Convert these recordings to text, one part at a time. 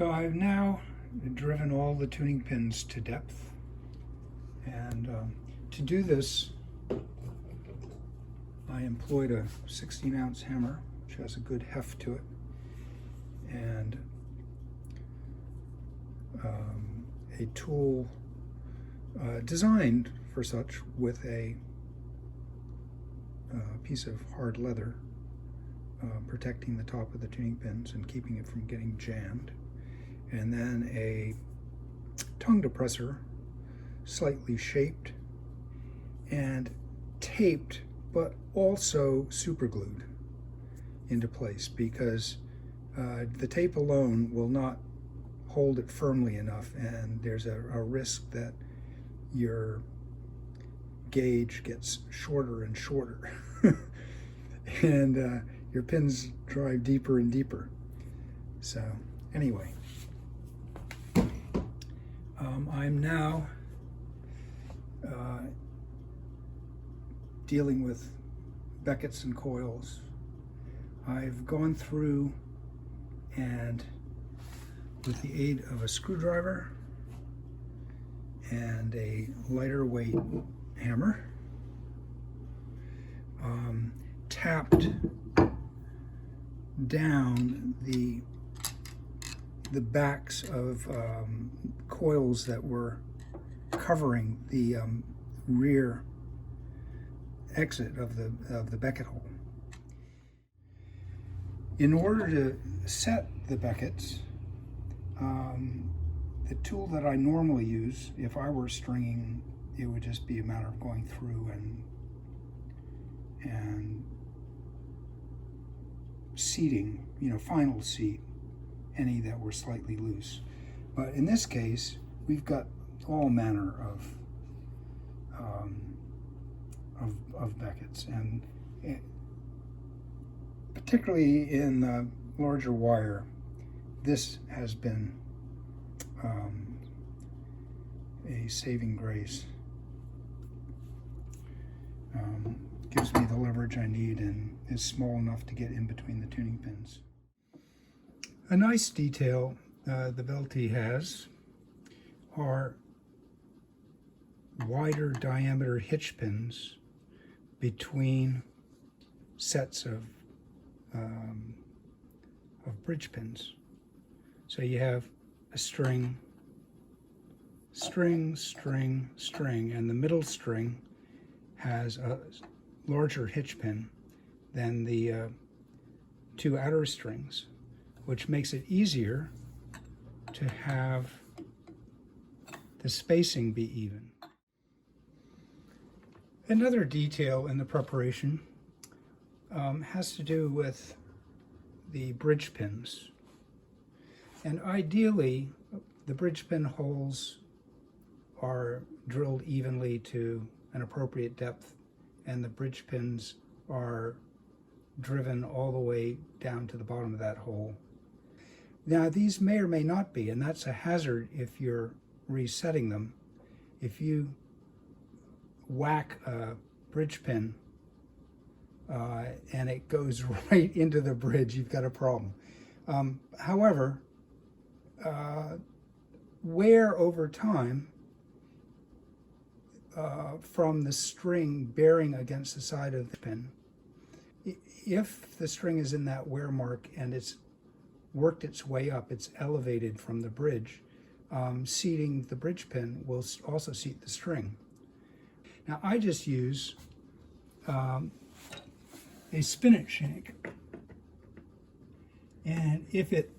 So I've now driven all the tuning pins to depth, and to do this I employed a 16-ounce hammer, which has a good heft to it, and a tool designed for such, with a piece of hard leather protecting the top of the tuning pins and keeping it from getting jammed, and then a tongue depressor, slightly shaped and taped, but also superglued into place, because the tape alone will not hold it firmly enough, and there's a risk that your gauge gets shorter and shorter and your pins drive deeper and deeper. So anyway, I'm now dealing with Beckets and coils. I've gone through and, with the aid of a screwdriver and a lighter weight hammer, tapped down the backs of coils that were covering the rear exit of the Becket hole. In order to set the Beckets, the tool that I normally use, if I were stringing, it would just be a matter of going through and seating, final seat any that were slightly loose. But in this case, we've got all manner of Beckets, and particularly in the larger wire, this has been a saving grace. Gives me the leverage I need and is small enough to get in between the tuning pins. A nice detail the Welte has are wider diameter hitch pins between sets of bridge pins. So you have a string, string, string, string, and the middle string has a larger hitch pin than the two outer strings, which makes it easier to have the spacing be even. Another detail in the preparation has to do with the bridge pins. And ideally, the bridge pin holes are drilled evenly to an appropriate depth, and the bridge pins are driven all the way down to the bottom of that hole. Now, these may or may not be, and that's a hazard if you're resetting them. If you whack a bridge pin and it goes right into the bridge, you've got a problem. However, wear over time from the string bearing against the side of the pin, if the string is in that wear mark and it's worked its way up, it's elevated from the bridge, seating the bridge pin will also seat the string. Now, I just use a spinach shank, and if it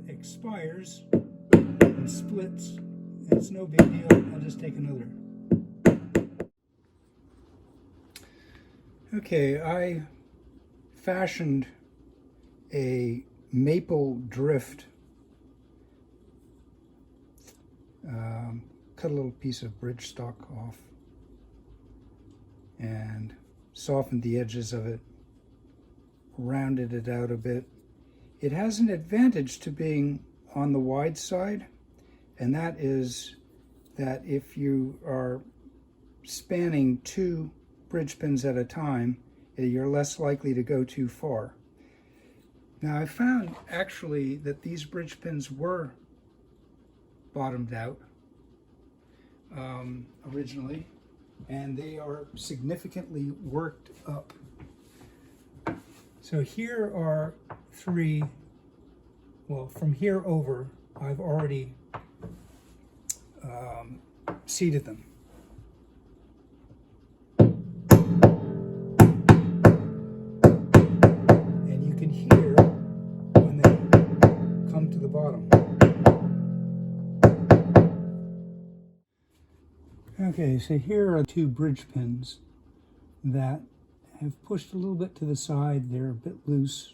expires and splits, it's no big deal. I'll just take another. Okay, I fashioned a maple drift, cut a little piece of bridge stock off and softened the edges of it, rounded it out a bit. It has an advantage to being on the wide side, and that is that if you are spanning two bridge pins at a time, you're less likely to go too far. Now I found actually that these bridge pins were bottomed out originally, and they are significantly worked up. So here are three, well, from here over, I've already seated them. And you can hear when they come to the bottom. Okay, so here are two bridge pins that have pushed a little bit to the side. They're a bit loose.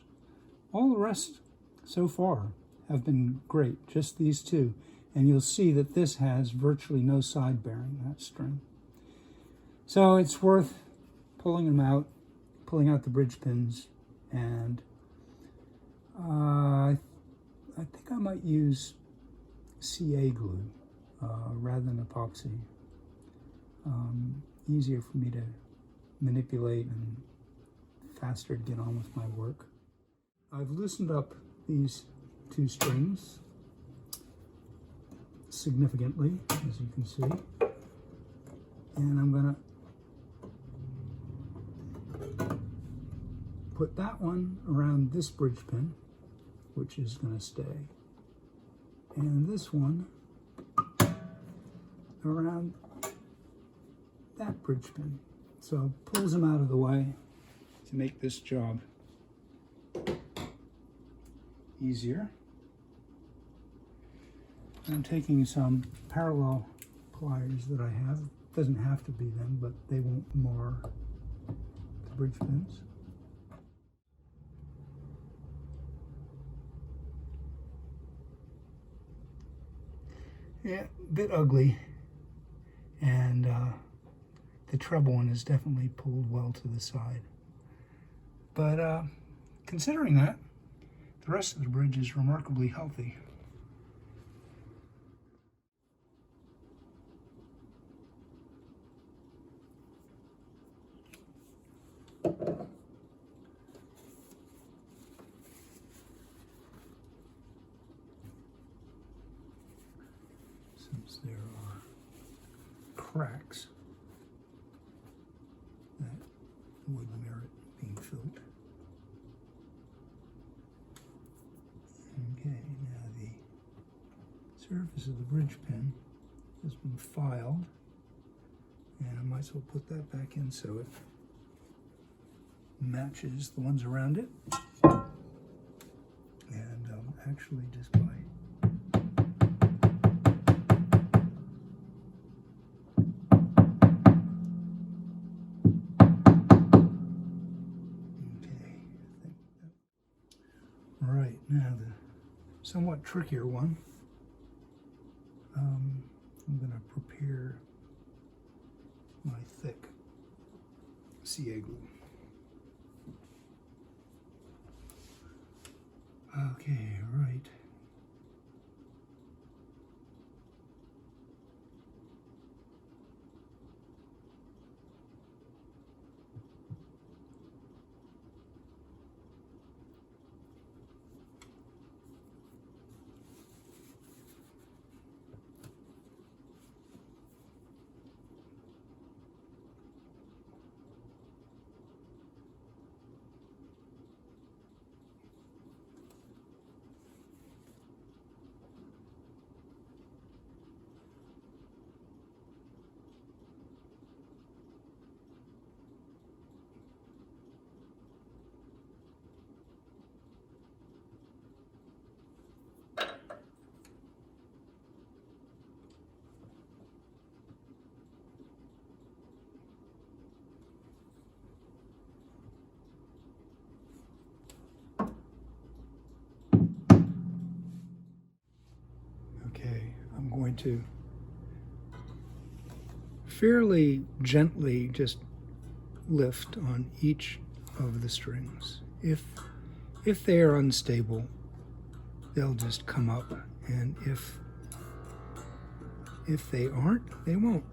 All the rest so far have been great, just these two. And you'll see that this has virtually no side bearing, that string. So it's worth pulling them out, pulling out the bridge pins, and I think I might use CA glue rather than epoxy. Easier for me to manipulate and faster to get on with my work. I've loosened up these two strings significantly, as you can see, and I'm going to put that one around this bridge pin, which is going to stay, and this one around that bridge pin. So pulls them out of the way to make this job easier. I'm taking some parallel pliers that I have. It doesn't have to be them, but they won't mar the bridge pins. Yeah, a bit ugly, and the treble one is definitely pulled well to the side. But considering that, the rest of the bridge is remarkably healthy. Since there are cracks that would merit being filled. Okay, now the surface of the bridge pin has been filed, and I might as well put that back in so it matches the ones around it. And actually just by right, now the somewhat trickier one. I'm going to prepare my thick CA glue. Okay, right. I'm going to fairly gently just lift on each of the strings. If they are unstable, they'll just come up, and if they aren't, they won't.